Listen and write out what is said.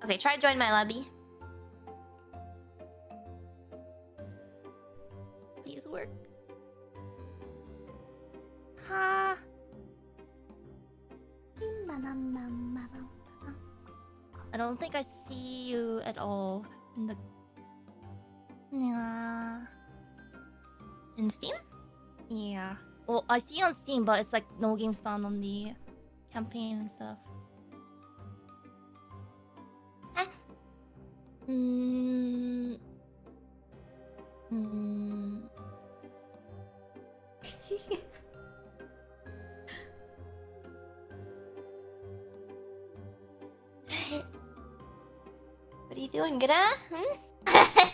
Okay, try to join my lobby. Please work. Ha. I don't think I see you at all in the. Yeah. In Steam? Yeah. Well, I see you on Steam, but it's like no games found on the campaign and stuff. Ah. Hmm. Hmm. What are you doing, Gra? Hmm?